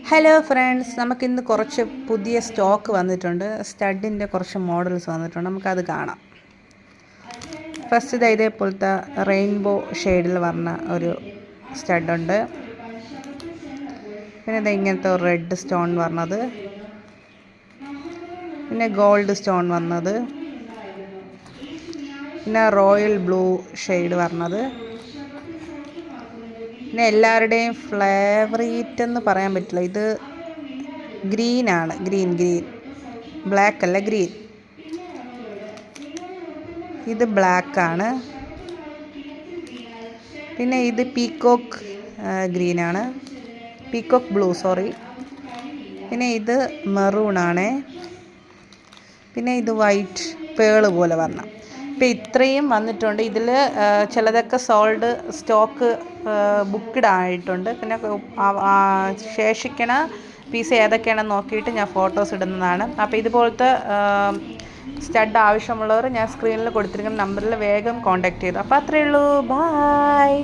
Hello friends, നമുക്കിന്ന് കുറച്ച് പുതിയ സ്റ്റോക്ക് വന്നിട്ടുണ്ട്. സ്റ്റഡിൻ്റെ കുറച്ച് മോഡൽസ് വന്നിട്ടുണ്ട്, നമുക്കത് കാണാം. ഫസ്റ്റ് ഇതേപോലത്തെ റെയിൻബോ ഷെയ്ഡിൽ വന്ന ഒരു സ്റ്റഡുണ്ട്. പിന്നെ ഇത് ഇങ്ങനത്തെ ഒരു റെഡ് സ്റ്റോൺ വന്നത്, പിന്നെ ഗോൾഡ് സ്റ്റോൺ വന്നത്, പിന്നെ റോയൽ ബ്ലൂ ഷെയ്ഡ് വന്നത്, പിന്നെ എല്ലാവരുടെയും ഫ്ലേവറേറ്റ് എന്ന് പറയാൻ പറ്റില്ല. ഇത് ഗ്രീനാണ്, ഗ്രീൻ ബ്ലാക്ക് അല്ല, ഗ്രീൻ. ഇത് ബ്ലാക്കാണ്. പിന്നെ ഇത് പീക്കോക്ക് ഗ്രീനാണ്, പീക്കോക്ക് ബ്ലൂ സോറി. പിന്നെ ഇത് മെറൂണാണ്. പിന്നെ ഇത് വൈറ്റ് പേള് പോലെ വന്ന. ഇപ്പം ഇത്രയും വന്നിട്ടുണ്ട്. ഇതിൽ ചിലതൊക്കെ സോൾഡ് സ്റ്റോക്ക് ബുക്ക്ഡ് ആയിട്ടുണ്ട്. പിന്നെ ശേഷിക്കണ പീസ് ഏതൊക്കെയാണെന്ന് നോക്കിയിട്ട് ഞാൻ ഫോട്ടോസ് ഇടുന്നതാണ്. അപ്പോൾ ഇതുപോലത്തെ സ്റ്റഡ് ആവശ്യമുള്ളവർ ഞാൻ സ്ക്രീനിൽ കൊടുത്തിരിക്കുന്ന നമ്പറിൽ വേഗം കോൺടാക്റ്റ് ചെയ്തു. അപ്പോൾ അത്രയേ ഉള്ളൂ. ബായ്.